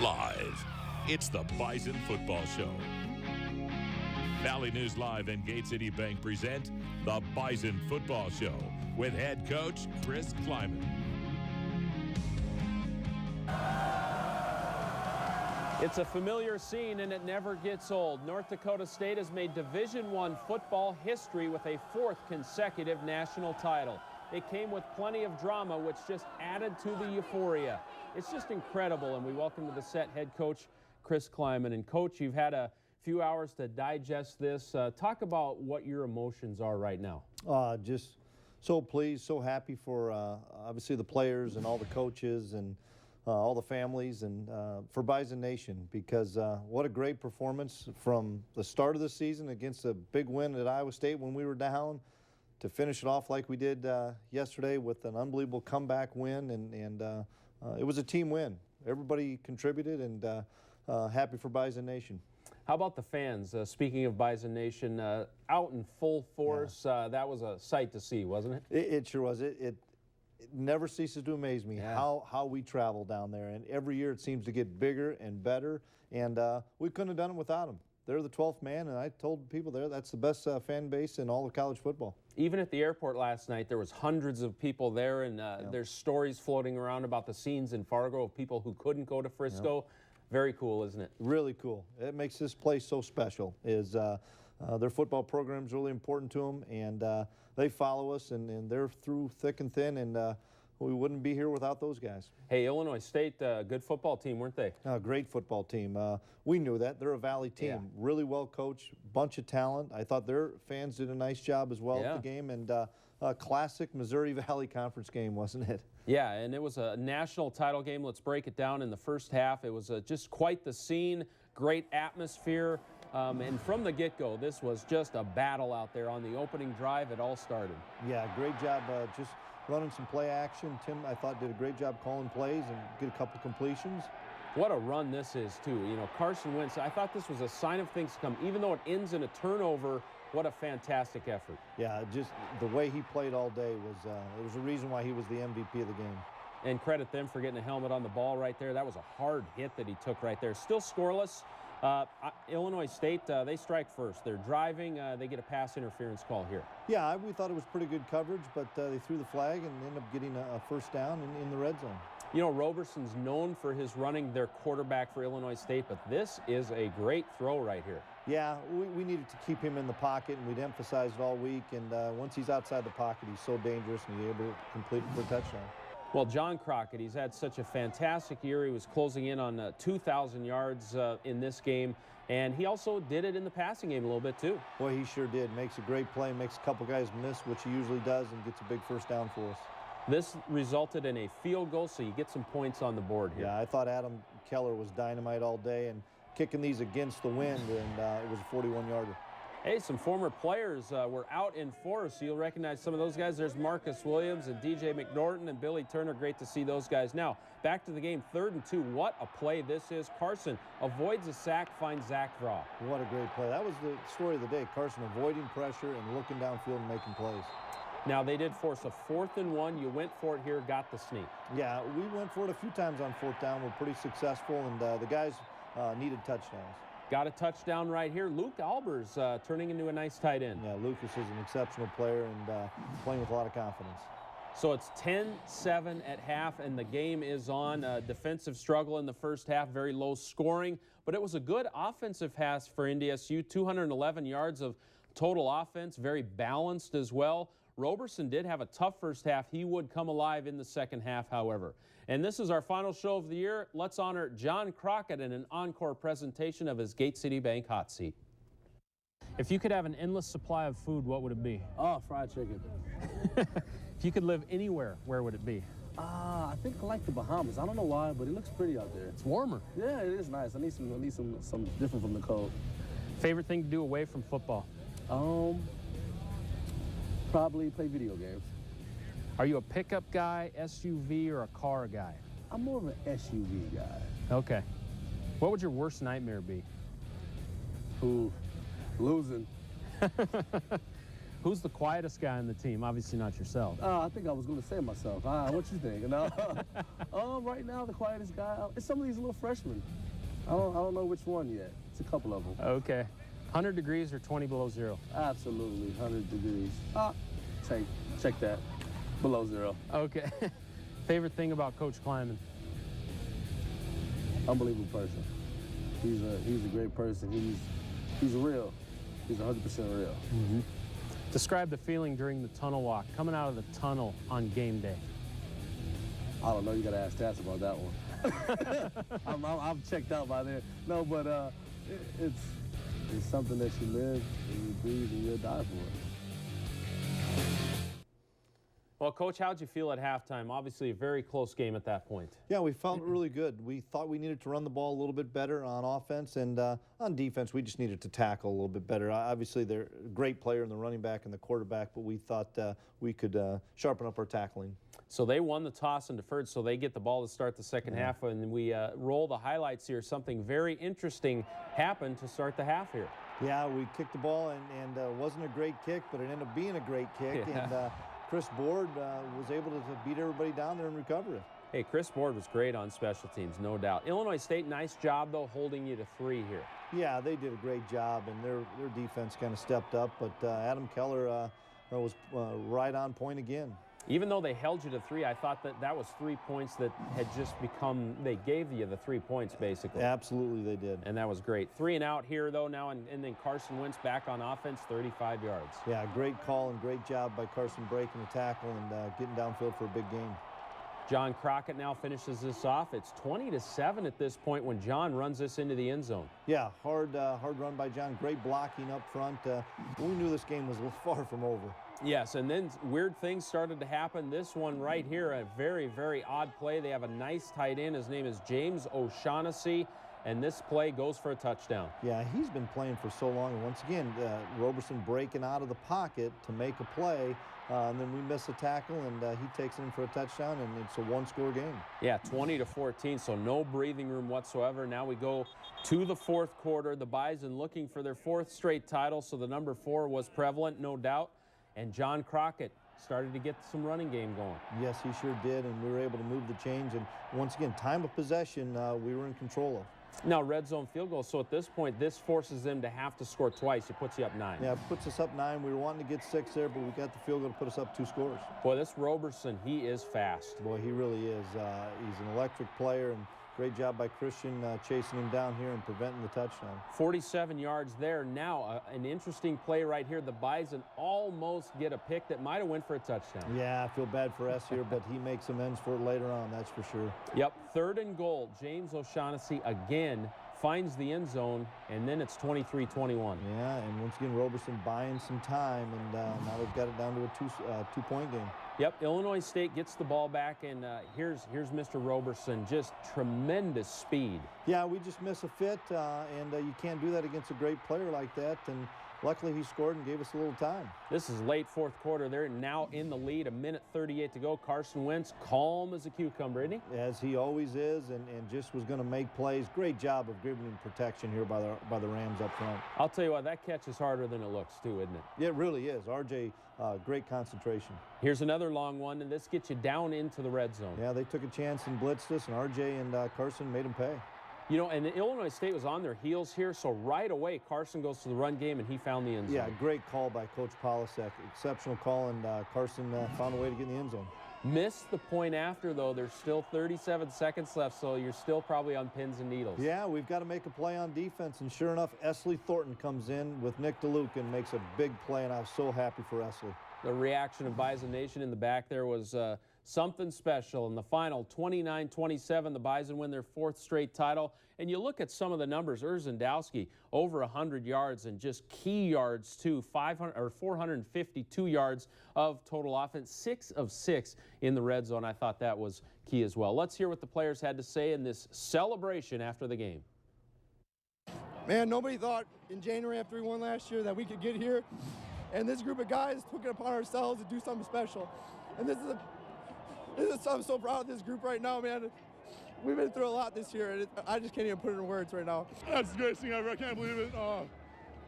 Live, it's the Bison Football Show. Valley News Live and Gate City Bank present the Bison Football Show with head coach Chris Klieman. It's a familiar scene, and it never gets old. North Dakota State has made Division I football history with a fourth consecutive national title. It came with plenty of drama, which just added to the euphoria. It's just incredible, and we welcome to the set head coach Chris Klieman. And Coach, you've had a few hours to digest this. Talk about what your emotions are right now. Just so pleased, so happy for obviously the players and all the coaches and all the families, and for Bison Nation, because what a great performance from the start of the season against a big win at Iowa State when we were down, to finish it off like we did yesterday with an unbelievable comeback win, and it was a team win. Everybody contributed, and happy for Bison Nation. How about the fans? Speaking of Bison Nation, out in full force, that was a sight to see, wasn't it? It sure was. It never ceases to amaze me how we travel down there, and every year it seems to get bigger and better, and we couldn't have done it without them. They're the 12th man, and I told people there that's the best fan base in all of college football. Even at the airport last night, there was hundreds of people there, and there's stories floating around about the scenes in Fargo of people who couldn't go to Frisco. Very cool, isn't it? Really cool. It makes this place so special. Is their football program is really important to them, and they follow us, and they're through thick and thin, and we wouldn't be here without those guys. Hey, Illinois State, good football team, weren't they? Great football team. We knew that. They're a Valley team. Really well coached, bunch of talent. I thought their fans did a nice job as well at the game, and a classic Missouri Valley Conference game, wasn't it? Yeah, and it was a national title game. Let's break it down in the first half. It was just quite the scene, great atmosphere. And from the get-go, this was just a battle out there. On the opening drive, it all started. Yeah, great job just running some play action. Tim, I thought, did a great job calling plays and get a couple completions. What a run this is, too. You know, Carson Wentz, I thought this was a sign of things to come. Even though it ends in a turnover, what a fantastic effort. Yeah, just the way he played all day was it was the reason why he was the MVP of the game. And credit them for getting a helmet on the ball right there. That was a hard hit that he took right there. Still scoreless. Illinois State, they strike first. They're driving. They get a pass interference call here. Yeah, we thought it was pretty good coverage, but they threw the flag and ended up getting a first down in the red zone. You know, Roberson's known for his running, their quarterback for Illinois State, but this is a great throw right here. Yeah, we needed to keep him in the pocket, and we'd emphasized it all week. And once he's outside the pocket, he's so dangerous, and he's able to complete it for a touchdown. Well, John Crockett, he's had such a fantastic year. He was closing in on 2,000 yards in this game, and he also did it in the passing game a little bit too. Boy, he sure did. Makes a great play, makes a couple guys miss, which he usually does, and gets a big first down for us. This resulted in a field goal, so you get some points on the board here. Yeah, I thought Adam Keller was dynamite all day, and kicking these against the wind, and it was a 41-yarder. Hey, some former players were out in force. You'll recognize some of those guys. There's Marcus Williams and DJ McNorton and Billy Turner. Great to see those guys. Now, back to the game, 3rd and 2. What a play this is. Carson avoids a sack, finds Zach Vraw. What a great play. That was the story of the day. Carson avoiding pressure and looking downfield and making plays. Now, they did force a 4th and 1. You went for it here, got the sneak. Yeah, we went for it a few times on 4th down. We're pretty successful, and the guys needed touchdowns. Got a touchdown right here. Luke Albers turning into a nice tight end. Yeah, Lucas is an exceptional player and playing with a lot of confidence. So it's 10-7 at half, and the game is on. Defensive struggle in the first half, very low scoring, but it was a good offensive half for NDSU. 211 yards of total offense, very balanced as well. Roberson did have a tough first half. He would come alive in the second half, however. And this is our final show of the year. Let's honor John Crockett in an encore presentation of his Gate City Bank hot seat. If you could have an endless supply of food, what would it be? Oh, fried chicken. If you could live anywhere, where would it be? I think I like the Bahamas. I don't know why, but it looks pretty out there. It's warmer. Yeah, it is nice. I need some different from the cold. Favorite thing to do away from football? Probably play video games. Are you a pickup guy, SUV, or a car guy? I'm more of an SUV guy. Okay. What would your worst nightmare be? Ooh, losing. Who's the quietest guy on the team? Obviously not yourself. I think I was going to say myself. What you think? Right now, the quietest guy, it's some of these little freshmen. I don't know which one yet. It's a couple of them. Okay. 100 degrees or 20 below zero? Absolutely, 100 degrees. Check that. Below zero. Okay. Favorite thing about Coach Klieman? Unbelievable person. He's a great person. He's real. He's 100% real. Mm-hmm. Describe the feeling during the tunnel walk, coming out of the tunnel on game day. I don't know. You got to ask Stats about that one. I'm checked out by there. No, but it's something that you live and you breathe and you'll die for it. Well, Coach, how'd you feel at halftime? Obviously a very close game at that point. Yeah, we felt really good. We thought we needed to run the ball a little bit better on offense, and on defense, we just needed to tackle a little bit better. Obviously, they're a great player in the running back and the quarterback, but we thought we could sharpen up our tackling. So they won the toss and deferred, so they get the ball to start the second half, and we roll the highlights here. Something very interesting happened to start the half here. Yeah, we kicked the ball, and it wasn't a great kick, but it ended up being a great kick, and Chris Board was able to beat everybody down there and recover it. Hey, Chris Board was great on special teams, no doubt. Illinois State, nice job, though, holding you to 3 here. Yeah, they did a great job, and their defense kind of stepped up, but Adam Keller was right on point again. Even though they held you to 3, I thought that was 3 points that had just become, they gave you the 3 points, basically. Absolutely, they did. And that was great. 3 and out here, though, now, and then Carson Wentz back on offense, 35 yards. Yeah, great call and great job by Carson breaking the tackle and getting downfield for a big game. John Crockett now finishes this off. It's 20-7 at this point when John runs this into the end zone. Yeah, hard run by John. Great blocking up front. We knew this game was far from over. Yes, and then weird things started to happen. This one right here, a very, very odd play. They have a nice tight end. His name is James O'Shaughnessy, and this play goes for a touchdown. Yeah, he's been playing for so long. And once again, Roberson breaking out of the pocket to make a play, and then we miss a tackle, and he takes it in for a touchdown, and it's a one-score game. Yeah, 20-14, so no breathing room whatsoever. Now we go to the fourth quarter. The Bison looking for their 4th straight title, so the number 4 was prevalent, no doubt. And John Crockett started to get some running game going. Yes, he sure did, and we were able to move the chains. And once again, time of possession, we were in control of. Now, red zone field goal. So at this point, this forces them to have to score twice. It puts you up 9. Yeah, it puts us up 9. We were wanting to get 6 there, but we got the field goal to put us up 2 scores. Boy, this Roberson, he is fast. Boy, he really is. He's an electric player, and great job by Christian chasing him down here and preventing the touchdown. 47 yards there. Now, an interesting play right here. The Bison almost get a pick that might have went for a touchdown. Yeah, I feel bad for us here, but he makes amends for it later on, that's for sure. Yep, 3rd and goal. James O'Shaughnessy again finds the end zone, and then it's 23-21. Yeah, and once again, Roberson buying some time, and now they've got it down to a two-point game. Yep, Illinois State gets the ball back, and here's Mr. Roberson, just tremendous speed. Yeah, we just miss a fit, and you can't do that against a great player like that, and luckily he scored and gave us a little time. This is late 4th quarter. They're now in the lead, 1:38 to go. Carson Wentz, calm as a cucumber, isn't he? As he always is, and just was going to make plays. Great job of giving him protection here by the Rams up front. I'll tell you what, that catch is harder than it looks, too, isn't it? Yeah, it really is. RJ, great concentration. Here's another long one, and this gets you down into the red zone. Yeah, they took a chance and blitzed us, and RJ and Carson made him pay. You know, and Illinois State was on their heels here, so right away Carson goes to the run game, and he found the end zone. Yeah, great call by Coach Polasek. Exceptional call, and Carson found a way to get in the end zone. Missed the point after, though. There's still 37 seconds left, so you're still probably on pins and needles. Yeah, we've got to make a play on defense, and sure enough, Esley Thornton comes in with Nick DeLuca and makes a big play, and I was so happy for Esley. The reaction of Bison Nation in the back there was something special. In the final, 29-27, the Bison win their 4th straight title. And you look at some of the numbers. Urzendowski, over 100 yards and just key yards, too. 452 yards of total offense, 6 of 6 in the red zone. I thought that was key as well. Let's hear what the players had to say in this celebration after the game. Man, nobody thought in January after we won last year that we could get here. And this group of guys took it upon ourselves to do something special. And this is I'm so proud of this group right now, man. We've been through a lot this year, and I just can't even put it in words right now. That's the greatest thing ever. I can't believe it. I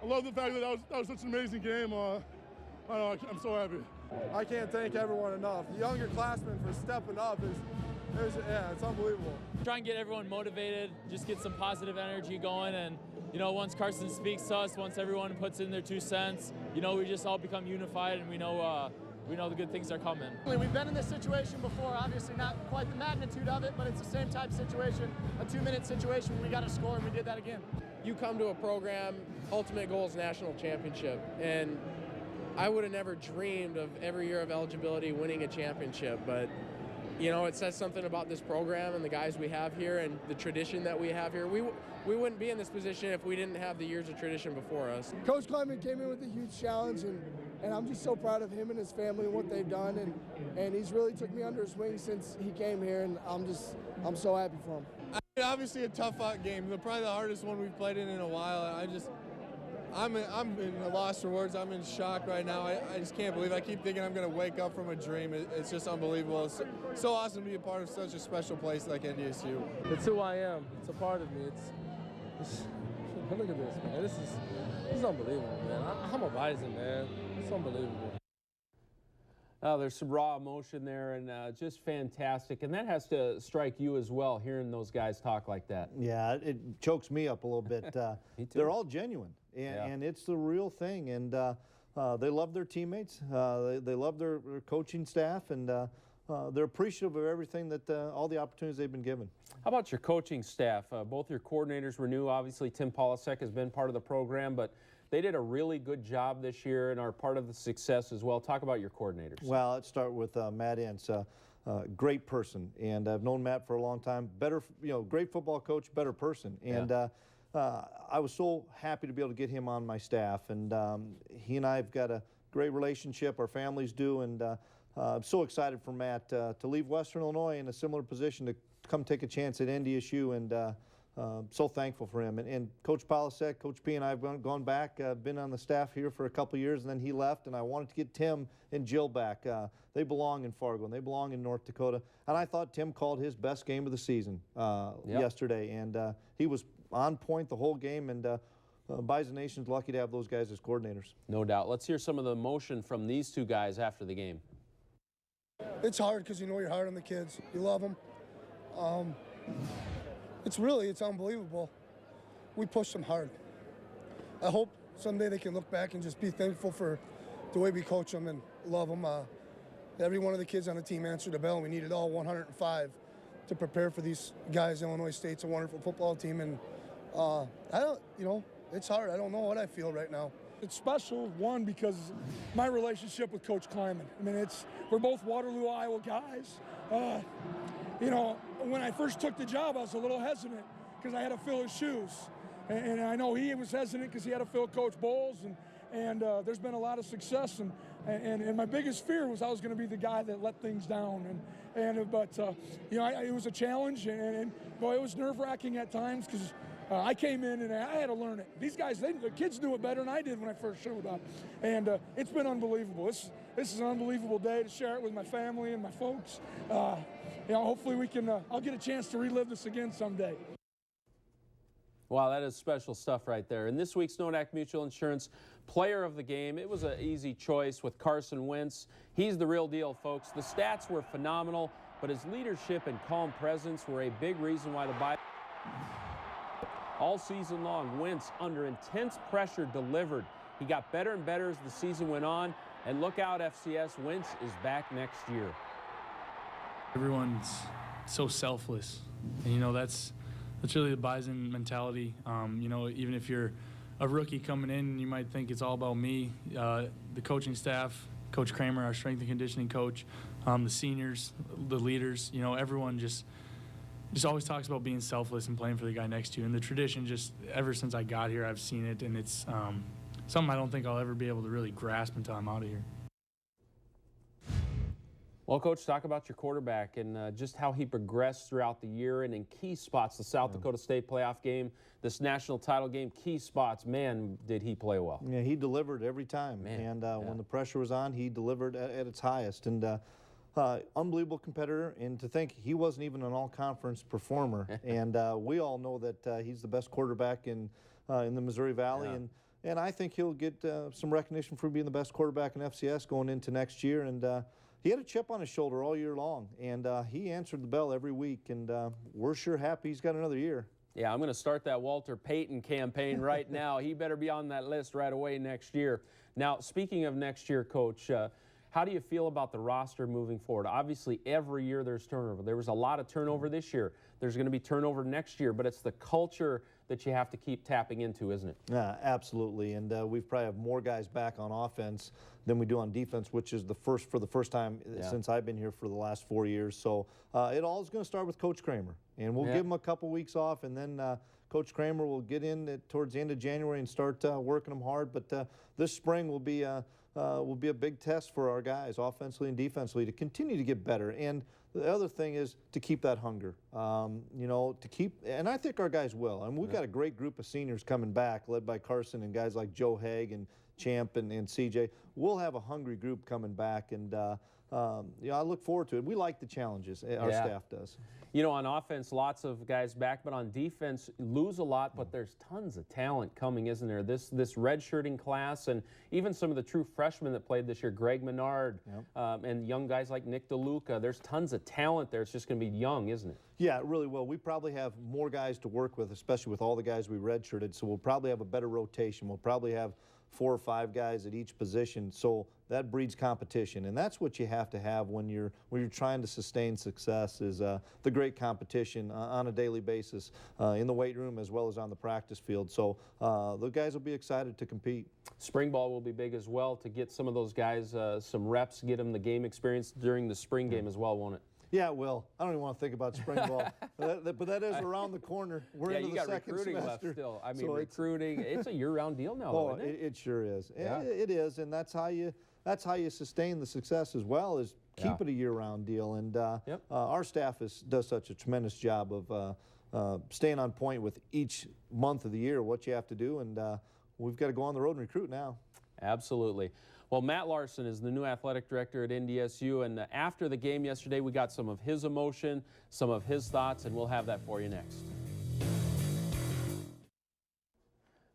love the fact that that was such an amazing game. I know, I'm so happy. I can't thank everyone enough. The younger classmen for stepping up yeah, it's unbelievable. Try and get everyone motivated, just get some positive energy going, and you know, once Carson speaks to us, once everyone puts in their 2 cents, you know, we just all become unified, and we know the good things are coming. We've been in this situation before, obviously not quite the magnitude of it, but it's the same type of situation, a 2-minute situation where we got to score, and we did that again. You come to a program, ultimate goal is national championship, and I would have never dreamed of every year of eligibility winning a championship, but you know, it says something about this program and the guys we have here and the tradition that we have here. We wouldn't be in this position if we didn't have the years of tradition before us. Coach Klieman came in with a huge challenge, and I'm just so proud of him and his family and what they've done, and he's really took me under his wing since he came here, and I'm so happy for him. Obviously a tough game, probably the hardest one we've played in a while. I'm in a loss for words. I'm in shock right now. I just can't believe it. I keep thinking I'm going to wake up from a dream. It's just unbelievable. It's so awesome to be a part of such a special place like NDSU. It's who I am. It's a part of me. It's look at this, man. This is unbelievable, man. I'm a Bison, man. It's unbelievable. Oh, there's some raw emotion there, and just fantastic. And that has to strike you as well, hearing those guys talk like that. Yeah, it chokes me up a little bit. Me too. They're all genuine, and it's the real thing. And they love their teammates. They love their coaching staff, and they're appreciative of everything that all the opportunities they've been given. How about your coaching staff? Both your coordinators were new. Obviously, Tim Polasek has been part of the program, but they did a really good job this year and are part of the success as well. Talk about your coordinators. Well, let's start with Matt Ince. Great person, and I've known Matt for a long time. Great football coach, better person. And I was so happy to be able to get him on my staff. And he and I have got a great relationship. Our families do. And I'm so excited for Matt to leave Western Illinois in a similar position to come take a chance at NDSU. And so thankful for him. And Coach Polasek, Coach P, and I have gone back, been on the staff here for a couple of years, and then he left, and I wanted to get Tim and Jill back. They belong in Fargo, and they belong in North Dakota. And I thought Tim called his best game of the season yesterday, and he was on point the whole game, and Bison Nation's lucky to have those guys as coordinators. No doubt. Let's hear some of the emotion from these two guys after the game. It's hard because you know you're hard on the kids. You love them. It's unbelievable. We pushed them hard. I hope someday they can look back and just be thankful for the way we coach them and love them. Every one of the kids on the team answered the bell. We needed all 105 to prepare for these guys. Illinois State's a wonderful football team, and it's hard. I don't know what I feel right now. It's special, one, because my relationship with Coach Klieman. I mean, we're both Waterloo, Iowa guys. When I first took the job, I was a little hesitant because I had to fill his shoes. And I know he was hesitant because he had to fill Coach Bowles, and there's been a lot of success. And my biggest fear was I was going to be the guy that let things down. But it was a challenge, and boy, it was nerve-wracking at times because I came in and I had to learn it. These guys, the kids knew it better than I did when I first showed up. And it's been unbelievable. This is an unbelievable day to share it with my family and my folks. Hopefully we can, I'll get a chance to relive this again someday. Wow, that is special stuff right there. And this week's Nodak Mutual Insurance Player of the Game, it was an easy choice with Carson Wentz. He's the real deal, folks. The stats were phenomenal, but his leadership and calm presence were a big reason why the Bison all season long, Wentz under intense pressure delivered. He got better and better as the season went on. And look out, FCS, Wentz is back next year. Everyone's so selfless, and that's really the Bison mentality. Even if you're a rookie coming in, you might think it's all about me. The coaching staff, Coach Kramer, our strength and conditioning coach, the seniors, the leaders, everyone just always talks about being selfless and playing for the guy next to you. And the tradition, just ever since I got here, I've seen it, and it's something I don't think I'll ever be able to really grasp until I'm out of here. Well, Coach, talk about your quarterback and just how he progressed throughout the year and in key spots, the South Dakota State playoff game, this national title game, key spots. Man, did he play well. Yeah, he delivered every time. When the pressure was on, he delivered at its highest. And unbelievable competitor. And to think he wasn't even an all-conference performer. And we all know that he's the best quarterback in the Missouri Valley. And and I think he'll get some recognition for being the best quarterback in FCS going into next year. And he had a chip on his shoulder all year long, and he answered the bell every week, and we're sure happy he's got another year. Yeah, I'm going to start that Walter Payton campaign right now. He better be on that list right away next year. Now, speaking of next year, Coach, how do you feel about the roster moving forward? Obviously, every year there's turnover. There was a lot of turnover this year. There's going to be turnover next year, but it's the culture that you have to keep tapping into, isn't it? Yeah, absolutely. And we've probably have more guys back on offense than we do on defense, which is for the first time since I've been here for the last 4 years. So it all is going to start with Coach Kramer, and we'll give him a couple weeks off, and then Coach Kramer will get in towards the end of January and start working them hard. But this spring will be a big test for our guys, offensively and defensively, to continue to get better. And the other thing is to keep that hunger, and I think our guys will. And we've got a great group of seniors coming back, led by Carson and guys like Joe Haig and Champ and CJ. We'll have a hungry group coming back, and I look forward to it. We like the challenges, our staff does. You know, on offense, lots of guys back, but on defense, lose a lot, but there's tons of talent coming, isn't there? This redshirting class, and even some of the true freshmen that played this year, Greg Menard, and young guys like Nick DeLuca. There's tons of talent there. It's just going to be young, isn't it? Yeah, it really will. We probably have more guys to work with, especially with all the guys we redshirted, so we'll probably have a better rotation. We'll probably have 4 or 5 guys at each position, so that breeds competition, and that's what you have to have when you're trying to sustain success, is the great competition on a daily basis in the weight room as well as on the practice field. So the guys will be excited to compete. Spring ball will be big as well, to get some of those guys some reps, get them the game experience during the spring game as well, won't it? Yeah, it will. I don't even want to think about spring ball, but that is around the corner. We're into the second semester. Yeah, you got recruiting left still. I mean, so recruiting, it's a year-round deal now, though, isn't it? It sure is. Yeah. It is, and that's how you sustain the success as well, is keep it a year-round deal. And our staff does such a tremendous job of staying on point with each month of the year, what you have to do, and we've got to go on the road and recruit now. Absolutely. Well, Matt Larson is the new athletic director at NDSU, and after the game yesterday, we got some of his emotion, some of his thoughts, and we'll have that for you next.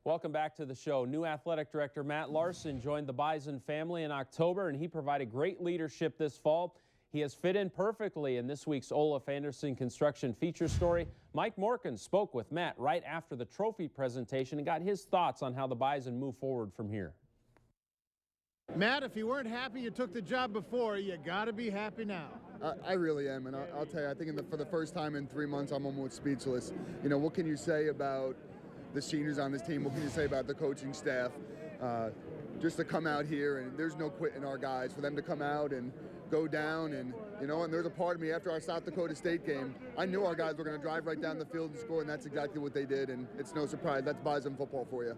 Welcome back to the show. New athletic director Matt Larson joined the Bison family in October, and he provided great leadership this fall. He has fit in perfectly in this week's Olaf Anderson Construction feature story. Mike Morkin spoke with Matt right after the trophy presentation and got his thoughts on how the Bison move forward from here. Matt, if you weren't happy you took the job before, you got to be happy now. I really am, and I'll tell you, I think for the first time in 3 months, I'm almost speechless. You know, what can you say about the seniors on this team? What can you say about the coaching staff? Just to come out here, and there's no quit in our guys, for them to come out and go down, and and there's a part of me after our South Dakota State game, I knew our guys were going to drive right down the field and score, and that's exactly what they did, and it's no surprise. That's Bison football for you.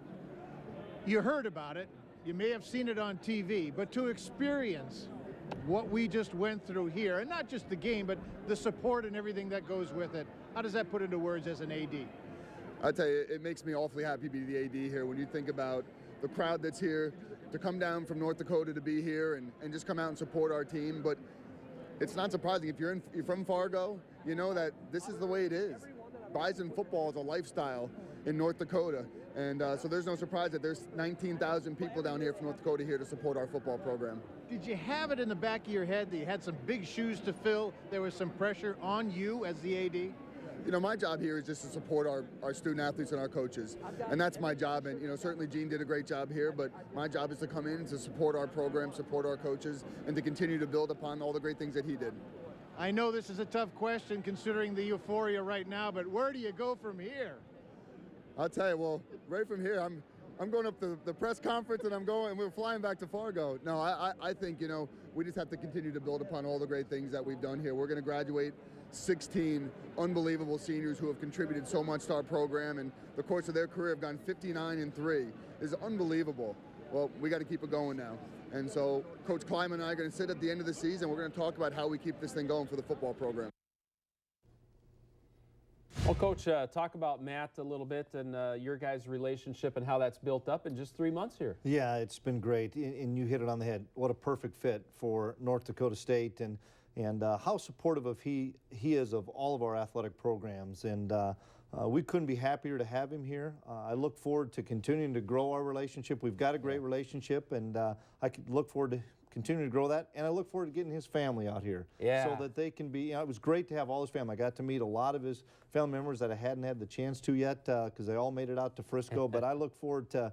You heard about it. You may have seen it on TV, but to experience what we just went through here, and not just the game, but the support and everything that goes with it, how does that put into words as an AD? I tell you, it makes me awfully happy to be the AD here. When you think about the crowd that's here, to come down from North Dakota to be here and just come out and support our team. But it's not surprising. If you're from Fargo, you know that this is the way it is. Bison football is a lifestyle in North Dakota. And so there's no surprise that there's 19,000 people down here from North Dakota here to support our football program. Did you have it in the back of your head that you had some big shoes to fill? There was some pressure on you as the AD? You know, my job here is just to support our student athletes and our coaches. And that's my job. And, certainly Gene did a great job here, but my job is to come in to support our program, support our coaches, and to continue to build upon all the great things that he did. I know this is a tough question considering the euphoria right now, but where do you go from here? I'll tell you, well, right from here, I'm going up to the press conference, and we're flying back to Fargo. No, I think, we just have to continue to build upon all the great things that we've done here. We're going to graduate 16 unbelievable seniors who have contributed so much to our program, and the course of their career have gone 59-3. It's unbelievable. Well, we got to keep it going now. And so Coach Klieman and I are going to sit at the end of the season. We're going to talk about how we keep this thing going for the football program. Well, Coach, talk about Matt a little bit and your guys' relationship and how that's built up in just 3 months here. Yeah, it's been great, and you hit it on the head. What a perfect fit for North Dakota State, and and how supportive of he is of all of our athletic programs. And we couldn't be happier to have him here. I look forward to continuing to grow our relationship. We've got a great relationship, and I could look forward to continuing to grow that. And I look forward to getting his family out here so that they can be, it was great to have all his family. I got to meet a lot of his family members that I hadn't had the chance to yet because they all made it out to Frisco. But I look forward to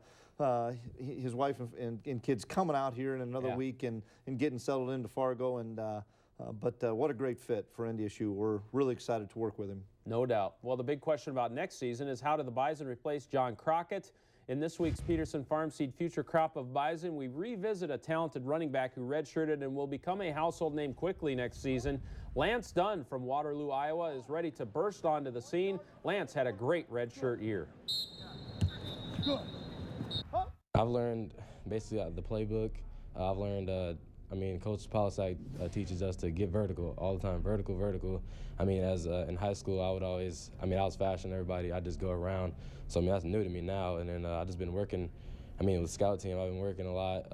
his wife and kids coming out here in another week and getting settled into Fargo. And but what a great fit for NDSU. We're really excited to work with him. No doubt. Well, the big question about next season is, how do the Bison replace John Crockett? In this week's Peterson Farm Seed Future Crop of Bison, we revisit a talented running back who redshirted and will become a household name quickly next season. Lance Dunn from Waterloo, Iowa is ready to burst onto the scene. Lance had a great redshirt year. I've learned basically the playbook. I've learned, Coach Polisek teaches us to get vertical all the time, vertical. In high school, I would always, I was fashioning everybody. I just go around. So, that's new to me now. And then I've just been working, with scout team, I've been working a lot,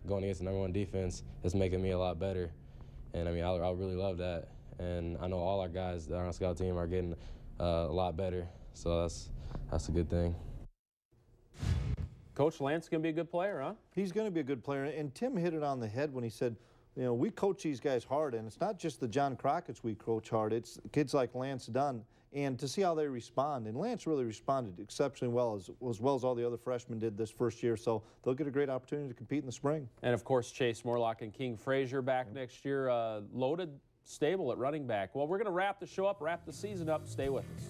going against the #1 defense. It's making me a lot better. And, I really love that. And I know all our guys that are on scout team are getting a lot better. So that's a good thing. Coach, Lance going to be a good player, huh? He's going to be a good player. And Tim hit it on the head when he said, we coach these guys hard, and it's not just the John Crockett's we coach hard. It's kids like Lance Dunn. And to see how they respond, and Lance really responded exceptionally well, as well as all the other freshmen did this first year, so they'll get a great opportunity to compete in the spring. And, of course, Chase Morlock and King Frazier back next year, loaded stable at running back. Well, we're going to wrap the show up, wrap the season up. Stay with us.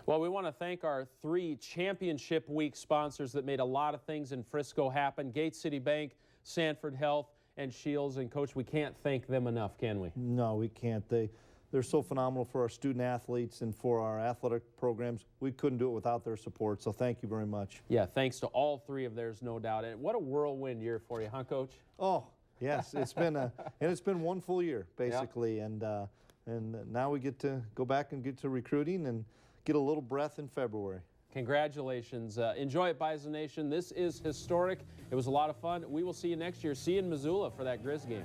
Well, we want to thank our 3 championship week sponsors that made a lot of things in Frisco happen: Gate City Bank, Sanford Health, and Shields. And Coach, we can't thank them enough, can we? No, we can't. They're so phenomenal for our student athletes and for our athletic programs. We couldn't do it without their support, so thank you very much. Yeah, thanks to all 3 of theirs, no doubt. And what a whirlwind year for you, huh, Coach? Oh, yes, it's been one full year basically, and now we get to go back and get to recruiting and get a little breath in February. Congratulations. Enjoy it, Bison Nation. This is historic. It was a lot of fun. We will see you next year. See you in Missoula for that Grizz game.